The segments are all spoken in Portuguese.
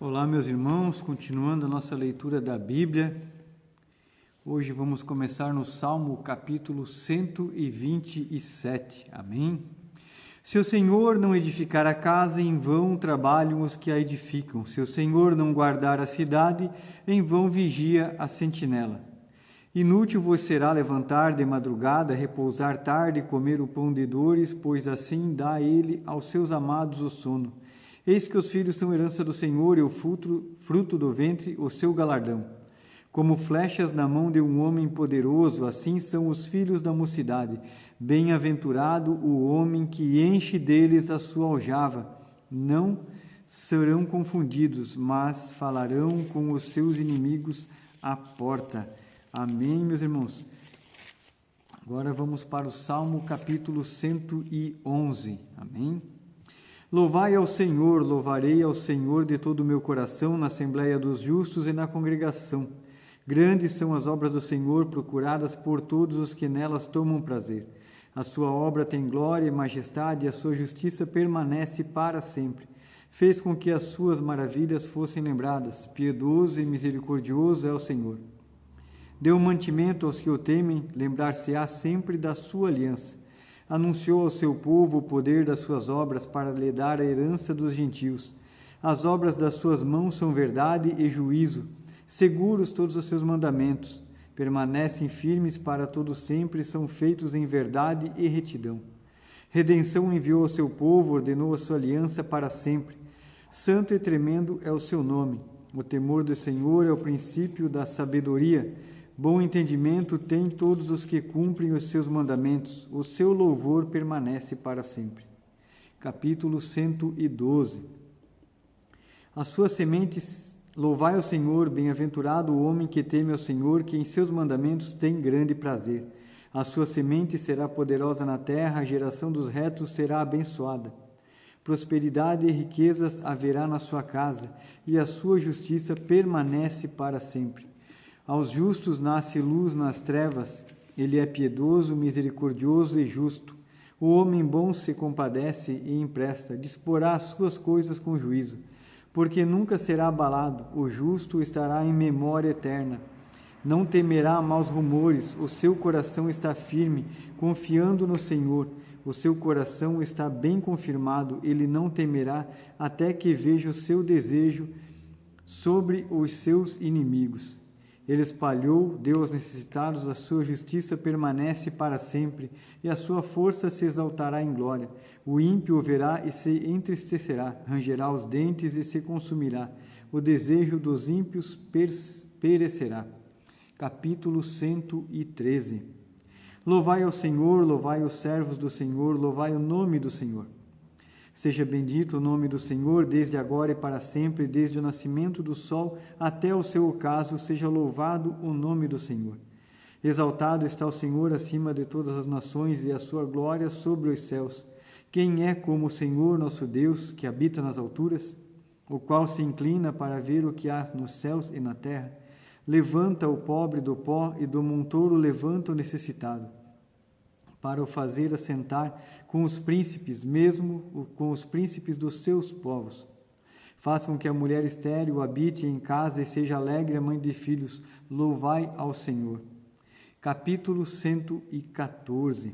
Olá, meus irmãos, continuando a nossa leitura da Bíblia. Hoje vamos começar no Salmo capítulo 127. Amém? Se o Senhor não edificar a casa, em vão trabalham os que a edificam. Se o Senhor não guardar a cidade, em vão vigia a sentinela. Inútil vos será levantar de madrugada, repousar tarde e comer o pão de dores, pois assim dá ele aos seus amados o sono. Eis que os filhos são herança do Senhor, e o fruto do ventre, o seu galardão. Como flechas na mão de um homem poderoso, assim são os filhos da mocidade. Bem-aventurado o homem que enche deles a sua aljava. Não serão confundidos, mas falarão com os seus inimigos à porta. Amém, meus irmãos? Agora vamos para o Salmo capítulo 111. Amém? Louvai ao Senhor, louvarei ao Senhor de todo o meu coração, na assembleia dos justos e na congregação. Grandes são as obras do Senhor, procuradas por todos os que nelas tomam prazer. A sua obra tem glória e majestade, e a sua justiça permanece para sempre. Fez com que as suas maravilhas fossem lembradas. Piedoso e misericordioso é o Senhor. Deu mantimento aos que o temem, lembrar-se-á sempre da sua aliança. Anunciou ao seu povo o poder das suas obras para lhe dar a herança dos gentios. As obras das suas mãos são verdade e juízo. Seguros todos os seus mandamentos. Permanecem firmes para todo sempre, são feitos em verdade e retidão. Redenção enviou ao seu povo, ordenou a sua aliança para sempre. Santo e tremendo é o seu nome. O temor do Senhor é o princípio da sabedoria. Bom entendimento têm todos os que cumprem os seus mandamentos. O seu louvor permanece para sempre. Capítulo 112. As suas sementes, louvai ao Senhor, bem-aventurado o homem que teme ao Senhor, que em seus mandamentos tem grande prazer. A sua semente será poderosa na terra, a geração dos retos será abençoada. Prosperidade e riquezas haverá na sua casa, e a sua justiça permanece para sempre. Aos justos nasce luz nas trevas, ele é piedoso, misericordioso e justo. O homem bom se compadece e empresta, disporá as suas coisas com juízo, porque nunca será abalado, o justo estará em memória eterna. Não temerá maus rumores, o seu coração está firme, confiando no Senhor. O seu coração está bem confirmado, ele não temerá até que veja o seu desejo sobre os seus inimigos. Ele espalhou, deu aos necessitados, a sua justiça permanece para sempre, e a sua força se exaltará em glória. O ímpio o verá e se entristecerá, rangerá os dentes e se consumirá. O desejo dos ímpios perecerá. Capítulo 113. Louvai ao Senhor, louvai os servos do Senhor, louvai o nome do Senhor. Seja bendito o nome do Senhor, desde agora e para sempre, desde o nascimento do sol até o seu ocaso, seja louvado o nome do Senhor. Exaltado está o Senhor acima de todas as nações, e a sua glória sobre os céus. Quem é como o Senhor nosso Deus, que habita nas alturas, o qual se inclina para ver o que há nos céus e na terra? Levanta o pobre do pó, e do montouro levanta o necessitado, para o fazer assentar com os príncipes, mesmo com os príncipes dos seus povos. Faz com que a mulher estéril habite em casa e seja alegre a mãe de filhos. Louvai ao Senhor. Capítulo 114.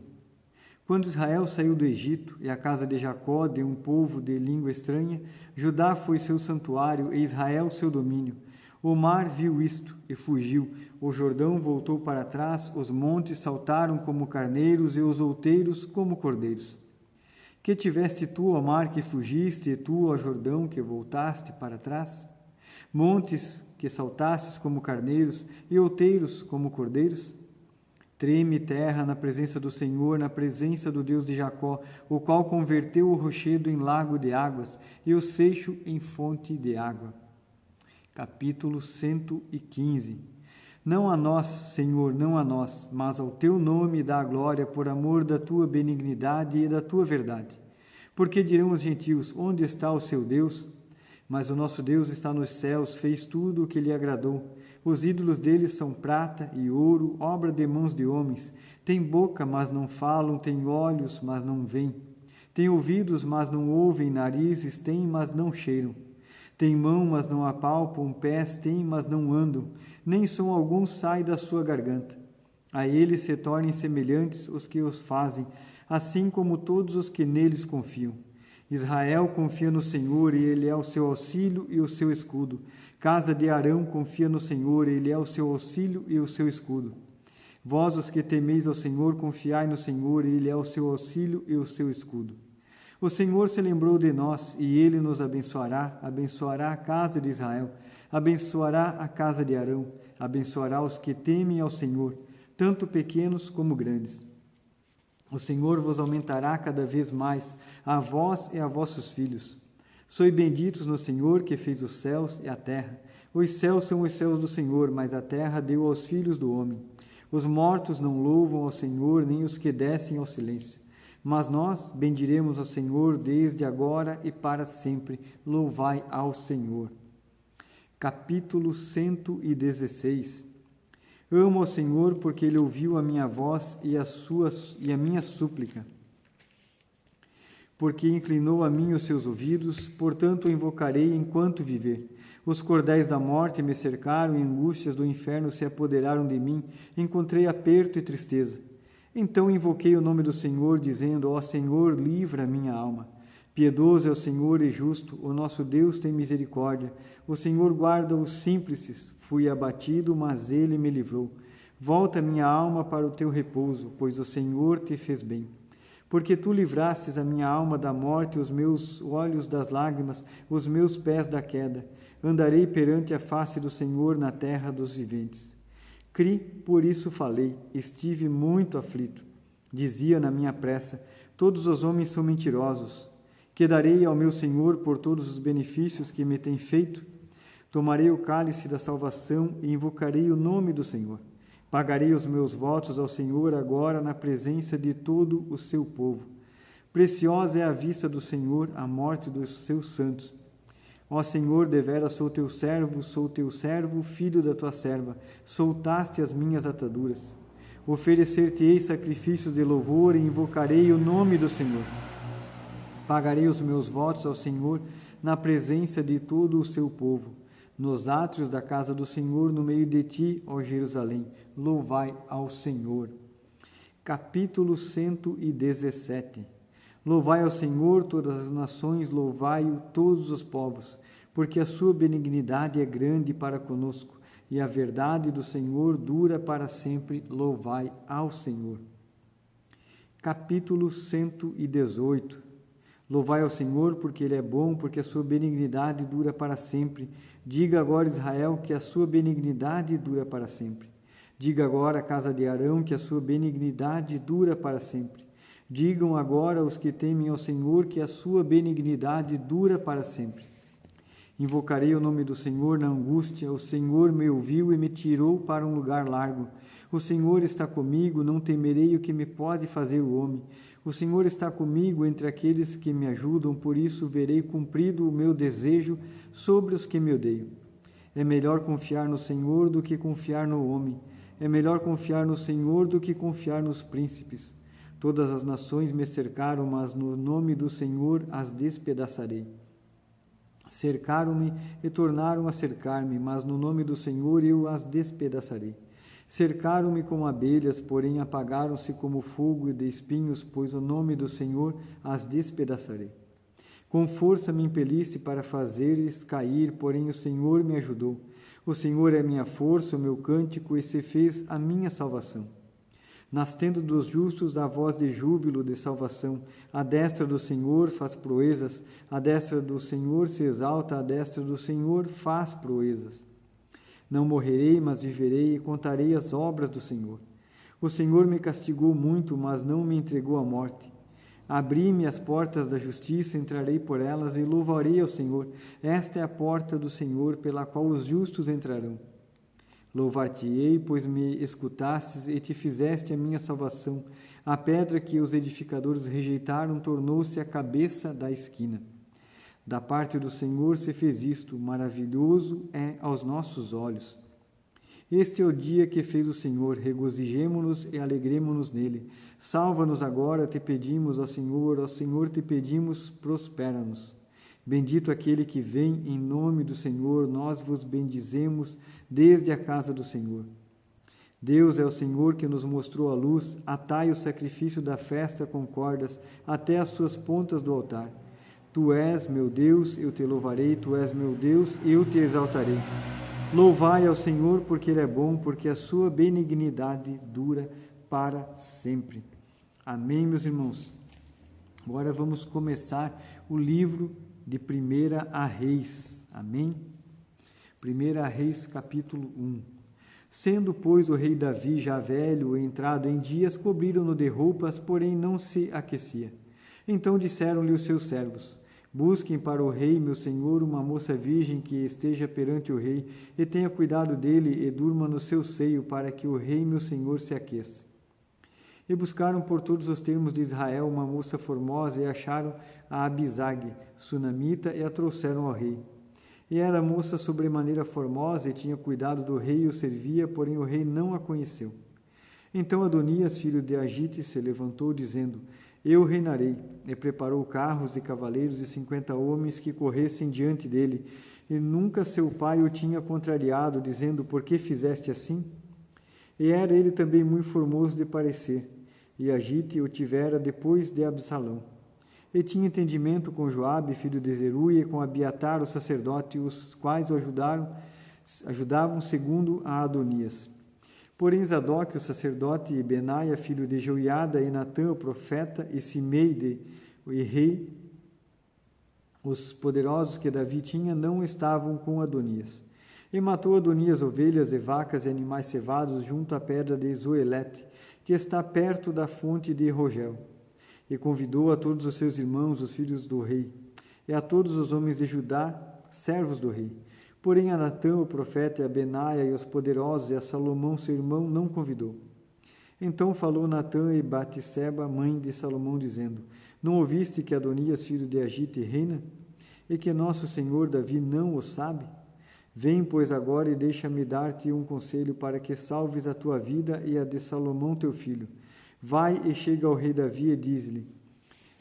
Quando Israel saiu do Egito, e a casa de Jacó, de um povo de língua estranha, Judá foi seu santuário, e Israel seu domínio. O mar viu isto e fugiu, o Jordão voltou para trás, os montes saltaram como carneiros e os outeiros como cordeiros. Que tiveste tu, ó mar, que fugiste, e tu, ó Jordão, que voltaste para trás? Montes que saltastes como carneiros e outeiros como cordeiros? Treme terra na presença do Senhor, na presença do Deus de Jacó, o qual converteu o rochedo em lago de águas e o seixo em fonte de água. Capítulo 115. Não a nós, Senhor, não a nós, mas ao teu nome dá a glória por amor da tua benignidade e da tua verdade. Porque dirão os gentios, onde está o seu Deus? Mas o nosso Deus está nos céus, fez tudo o que lhe agradou. Os ídolos deles são prata e ouro, obra de mãos de homens. Têm boca, mas não falam, têm olhos, mas não veem. Têm ouvidos, mas não ouvem, narizes têm, mas não cheiram. Têm mão, mas não apalpam, pés têm, mas não andam, nem som algum sai da sua garganta. A eles se tornem semelhantes os que os fazem, assim como todos os que neles confiam. Israel confia no Senhor, e ele é o seu auxílio e o seu escudo. Casa de Arão confia no Senhor, e ele é o seu auxílio e o seu escudo. Vós, os que temeis ao Senhor, confiai no Senhor, e ele é o seu auxílio e o seu escudo. O Senhor se lembrou de nós, e ele nos abençoará, abençoará a casa de Israel, abençoará a casa de Arão, abençoará os que temem ao Senhor, tanto pequenos como grandes. O Senhor vos aumentará cada vez mais, a vós e a vossos filhos. Sois benditos no Senhor, que fez os céus e a terra. Os céus são os céus do Senhor, mas a terra deu aos filhos do homem. Os mortos não louvam ao Senhor, nem os que descem ao silêncio. Mas nós bendiremos ao Senhor desde agora e para sempre. Louvai ao Senhor. Capítulo 116. Amo ao Senhor porque Ele ouviu a minha voz e a minha súplica. Porque inclinou a mim os seus ouvidos, portanto o invocarei enquanto viver. Os cordéis da morte me cercaram e angústias do inferno se apoderaram de mim. Encontrei aperto e tristeza. Então invoquei o nome do Senhor, dizendo: Ó Senhor, livra a minha alma. Piedoso é o Senhor e justo, o nosso Deus tem misericórdia. O Senhor guarda os simples. Fui abatido, mas Ele me livrou. Volta minha alma para o teu repouso, pois o Senhor te fez bem. Porque tu livrastes a minha alma da morte, os meus olhos das lágrimas, os meus pés da queda. Andarei perante a face do Senhor na terra dos viventes. Cri, por isso falei, estive muito aflito. Dizia na minha pressa: todos os homens são mentirosos. Que darei ao meu Senhor por todos os benefícios que me tem feito? Tomarei o cálice da salvação e invocarei o nome do Senhor. Pagarei os meus votos ao Senhor agora na presença de todo o seu povo. Preciosa é a vista do Senhor a morte dos seus santos. Ó Senhor, deveras sou teu servo, filho da tua serva. Soltaste as minhas ataduras. Oferecer-te-ei sacrifícios de louvor e invocarei o nome do Senhor. Pagarei os meus votos ao Senhor na presença de todo o seu povo, nos átrios da casa do Senhor, no meio de ti, ó Jerusalém. Louvai ao Senhor. Capítulo 117. Louvai ao Senhor todas as nações, louvai-o todos os povos, porque a sua benignidade é grande para conosco, e a verdade do Senhor dura para sempre. Louvai ao Senhor. Capítulo 118. Louvai ao Senhor, porque Ele é bom, porque a sua benignidade dura para sempre. Diga agora, Israel, que a sua benignidade dura para sempre. Diga agora, a casa de Arão, que a sua benignidade dura para sempre. Digam agora os que temem ao Senhor, que a sua benignidade dura para sempre. Invocarei o nome do Senhor na angústia. O Senhor me ouviu e me tirou para um lugar largo. O Senhor está comigo, não temerei o que me pode fazer o homem. O Senhor está comigo entre aqueles que me ajudam, por isso verei cumprido o meu desejo sobre os que me odeiam. É melhor confiar no Senhor do que confiar no homem. É melhor confiar no Senhor do que confiar nos príncipes. Todas as nações me cercaram, mas no nome do Senhor as despedaçarei. Cercaram-me e tornaram a cercar-me, mas no nome do Senhor eu as despedaçarei. Cercaram-me como abelhas, porém apagaram-se como fogo de espinhos, pois o nome do Senhor as despedaçarei. Com força me impeliste para fazeres cair, porém o Senhor me ajudou. O Senhor é minha força, o meu cântico, e se fez a minha salvação. Nas tendas dos justos há voz de júbilo, de salvação. A destra do Senhor faz proezas, a destra do Senhor se exalta, a destra do Senhor faz proezas. Não morrerei, mas viverei e contarei as obras do Senhor. O Senhor me castigou muito, mas não me entregou à morte. Abri-me as portas da justiça, entrarei por elas e louvarei ao Senhor. Esta é a porta do Senhor, pela qual os justos entrarão. Louvar-te-ei, pois me escutastes e te fizeste a minha salvação. A pedra que os edificadores rejeitaram tornou-se a cabeça da esquina. Da parte do Senhor se fez isto, maravilhoso é aos nossos olhos. Este é o dia que fez o Senhor, regozijemo-nos e alegremo-nos nele. Salva-nos agora, te pedimos, ó Senhor te pedimos, prospera-nos. Bendito aquele que vem em nome do Senhor, nós vos bendizemos desde a casa do Senhor. Deus é o Senhor que nos mostrou a luz, atai o sacrifício da festa com cordas até as suas pontas do altar. Tu és meu Deus, eu te louvarei, tu és meu Deus, eu te exaltarei. Louvai ao Senhor, porque Ele é bom, porque a sua benignidade dura para sempre. Amém, meus irmãos? Agora vamos começar o livro de 1 Reis. Amém? 1 Reis, capítulo 1. Sendo, pois, o rei Davi já velho, entrado em dias, cobriram-no de roupas, porém não se aquecia. Então disseram-lhe os seus servos: Busquem para o rei, meu senhor, uma moça virgem que esteja perante o rei, e tenha cuidado dele e durma no seu seio, para que o rei, meu senhor, se aqueça. E buscaram por todos os termos de Israel uma moça formosa, e acharam a Abisag, sunamita, e a trouxeram ao rei. E era moça sobremaneira formosa, e tinha cuidado do rei e o servia, porém o rei não a conheceu. Então Adonias, filho de Agite, se levantou, dizendo: Eu reinarei, e preparou carros e cavaleiros e 50 homens que corressem diante dele. E nunca seu pai o tinha contrariado, dizendo: Por que fizeste assim? E era ele também muito formoso de parecer, e Agite o tivera depois de Absalão. E tinha entendimento com Joabe, filho de Zeruia, e com Abiatar, o sacerdote, os quais o ajudavam segundo a Adonias. Porém Zadok, o sacerdote, e Benaia, filho de Joiada, e Natã, o profeta, e Simei, o rei, os poderosos que Davi tinha, não estavam com Adonias. E matou Adonias ovelhas e vacas e animais cevados junto à pedra de Zoelete, que está perto da fonte de Rogel. E convidou a todos os seus irmãos, os filhos do rei, e a todos os homens de Judá, servos do rei. Porém a Natã, o profeta, e a Benaia, e os poderosos, e a Salomão, seu irmão, não convidou. Então falou Natã e Batseba, mãe de Salomão, dizendo: Não ouviste que Adonias, filho de Agite, reina? E que nosso senhor Davi não o sabe? Vem, pois, agora e deixa-me dar-te um conselho para que salves a tua vida e a de Salomão, teu filho. Vai e chega ao rei Davi e diz-lhe: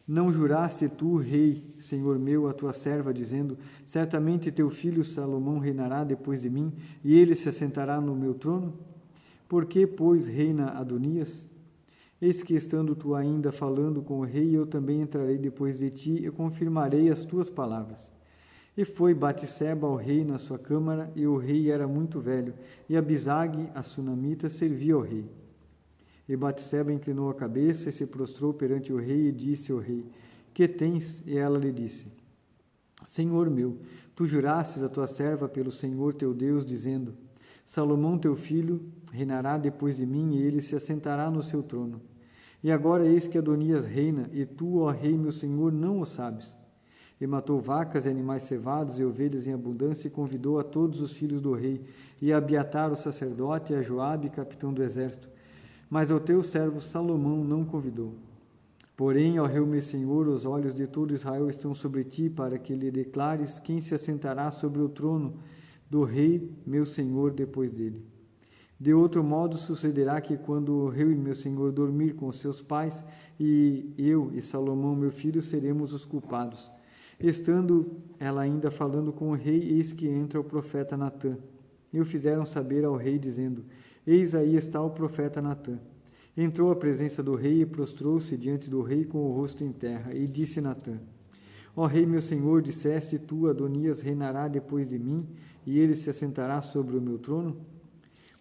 Não juraste tu, rei, senhor meu, a tua serva, dizendo: Certamente teu filho Salomão reinará depois de mim, e ele se assentará no meu trono? Por que, pois, reina Adonias? Eis que, estando tu ainda falando com o rei, eu também entrarei depois de ti e confirmarei as tuas palavras. E foi Batseba ao rei na sua câmara, e o rei era muito velho, e Abisag, a sunamita, servia ao rei. E Batseba inclinou a cabeça e se prostrou perante o rei e disse ao rei: Que tens? E ela lhe disse: Senhor meu, tu jurastes a tua serva pelo Senhor teu Deus, dizendo: Salomão teu filho reinará depois de mim, e ele se assentará no seu trono. E agora eis que Adonias reina, e tu, ó rei meu senhor, não o sabes. E matou vacas e animais cevados e ovelhas em abundância, e convidou a todos os filhos do rei, e a Abiatar o sacerdote, e a Joabe, capitão do exército. Mas ao teu servo Salomão não convidou. Porém, ó rei meu senhor, os olhos de todo Israel estão sobre ti, para que lhe declares quem se assentará sobre o trono do rei meu senhor depois dele. De outro modo sucederá que, quando o rei meu senhor dormir com seus pais, e eu e Salomão meu filho seremos os culpados. Estando ela ainda falando com o rei, eis que entra o profeta Natã. E o fizeram saber ao rei, dizendo: Eis aí está o profeta Natã. Entrou à presença do rei e prostrou-se diante do rei com o rosto em terra. E disse Natã: Ó rei meu senhor, disseste tu, Adonias reinará depois de mim, e ele se assentará sobre o meu trono?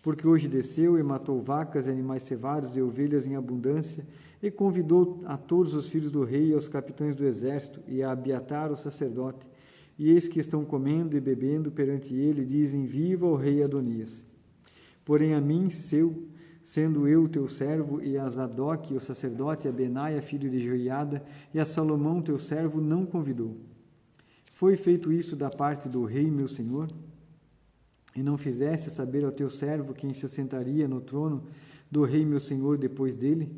Porque hoje desceu e matou vacas e animais cevados e ovelhas em abundância, e convidou a todos os filhos do rei e aos capitães do exército, e a Abiatar o sacerdote. E eis que estão comendo e bebendo perante ele, e dizem: Viva o rei Adonias! Porém a mim, sendo eu teu servo, e a Zadok, o sacerdote, e a Benaia, filho de Joiada, e a Salomão, teu servo, não convidou. Foi feito isso da parte do rei, meu senhor? E não fizeste saber ao teu servo quem se assentaria no trono do rei, meu senhor, depois dele?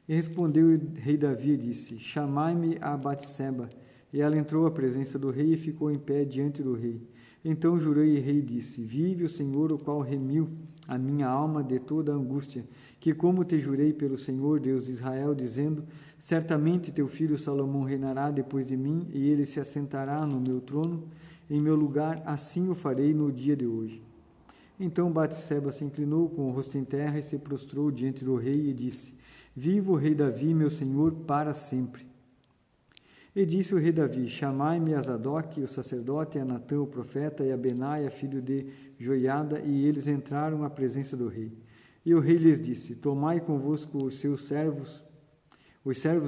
E respondeu o rei Davi e disse: Chamai-me a Batseba. E ela entrou à presença do rei e ficou em pé diante do rei. Então jurou o rei e disse: Vive o Senhor, o qual remiu a minha alma de toda angústia, que como te jurei pelo Senhor, Deus de Israel, dizendo, certamente teu filho Salomão reinará depois de mim, e ele se assentará no meu trono, em meu lugar, assim o farei no dia de hoje. Então Batseba se inclinou com o rosto em terra e se prostrou diante do rei e disse, viva o rei Davi, meu senhor, para sempre. E disse o rei Davi, chamai-me a Zadok, o sacerdote, a Natã, o profeta, e a Benaia, filho de Joiada, e eles entraram à presença do rei. E o rei lhes disse, tomai convosco os servos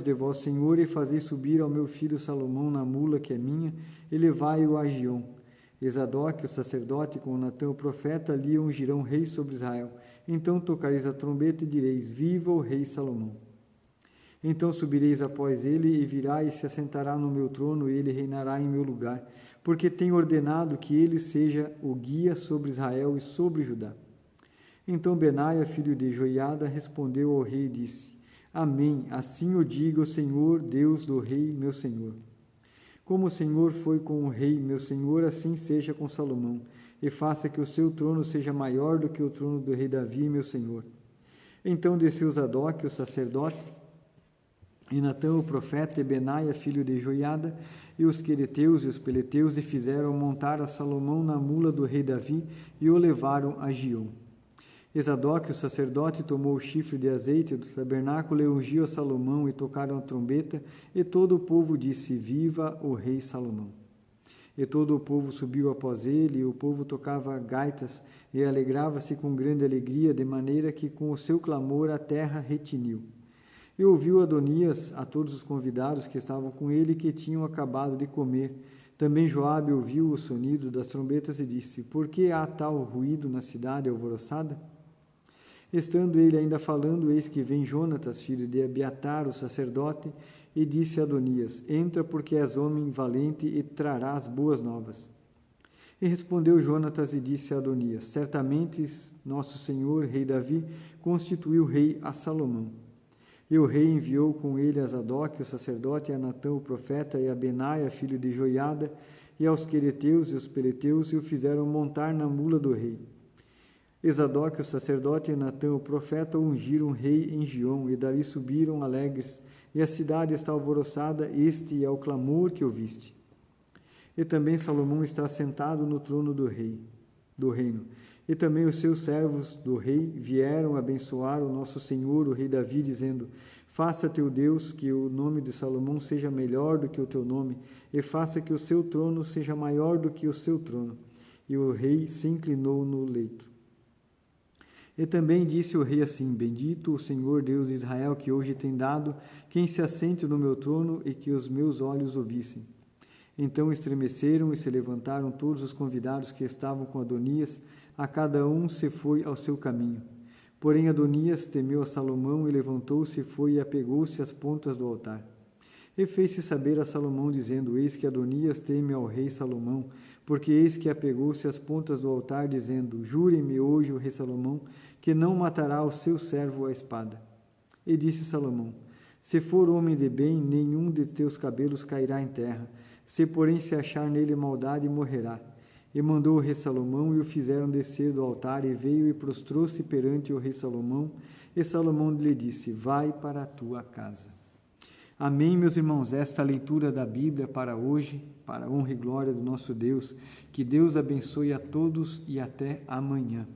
de vosso senhor, e fazei subir ao meu filho Salomão na mula que é minha, e levai-o a Giom. E Zadok, o sacerdote, com Natã, o profeta, ali ungirão rei sobre Israel. Então tocareis a trombeta e direis, viva o rei Salomão. Então subireis após ele, e virá e se assentará no meu trono, e ele reinará em meu lugar, porque tenho ordenado que ele seja o guia sobre Israel e sobre Judá. Então Benaia, filho de Joiada, respondeu ao rei e disse, Amém, assim o diga o Senhor, Deus do rei, meu senhor. Como o Senhor foi com o rei, meu senhor, assim seja com Salomão, e faça que o seu trono seja maior do que o trono do rei Davi, meu senhor. Então desceu Zadok, o sacerdote, e Natã, o profeta, e Benaia, filho de Joiada, e os quereteus e os peleteus, e fizeram montar a Salomão na mula do rei Davi, e o levaram a Giom. E Zadok, o sacerdote, tomou o chifre de azeite do tabernáculo e ungiu a Salomão, e tocaram a trombeta, e todo o povo disse, viva o rei Salomão. E todo o povo subiu após ele, e o povo tocava gaitas, e alegrava-se com grande alegria, de maneira que com o seu clamor a terra retiniu. E ouviu Adonias a todos os convidados que estavam com ele, que tinham acabado de comer. Também Joabe ouviu o sonido das trombetas e disse, por que há tal ruído na cidade alvoroçada? Estando ele ainda falando, eis que vem Jonatas, filho de Abiatar, o sacerdote, e disse a Adonias, entra porque és homem valente e trarás boas novas. E respondeu Jonatas e disse a Adonias, certamente nosso senhor, rei Davi, constituiu rei a Salomão. E o rei enviou com ele a Zadok, o sacerdote, e a Natã, o profeta, e a Benaia, filho de Joiada, e aos quereteus e os peleteus, e o fizeram montar na mula do rei. E Zadok, o sacerdote, e Natã, o profeta, ungiram rei em Giom, e dali subiram alegres, e a cidade está alvoroçada, este é o clamor que ouviste. E também Salomão está sentado no trono do reino. E também os seus servos do rei vieram abençoar o nosso senhor, o rei Davi, dizendo, faça teu Deus que o nome de Salomão seja melhor do que o teu nome, e faça que o seu trono seja maior do que o seu trono. E o rei se inclinou no leito. E também disse o rei assim, bendito o Senhor Deus de Israel, que hoje tem dado quem se assente no meu trono e que os meus olhos ouvissem. Então estremeceram e se levantaram todos os convidados que estavam com Adonias, a cada um se foi ao seu caminho. Porém Adonias temeu a Salomão e levantou-se, foi e apegou-se às pontas do altar. E fez-se saber a Salomão, dizendo, eis que Adonias teme ao rei Salomão, porque eis que apegou-se às pontas do altar, dizendo, jure-me hoje o rei Salomão, que não matará o seu servo à espada. E disse Salomão, se for homem de bem, nenhum de teus cabelos cairá em terra, se porém se achar nele maldade, morrerá. E mandou o rei Salomão, e o fizeram descer do altar, e veio e prostrou-se perante o rei Salomão, e Salomão lhe disse, vai para a tua casa. Amém, meus irmãos, esta leitura da Bíblia para hoje, para a honra e glória do nosso Deus, que Deus abençoe a todos e até amanhã.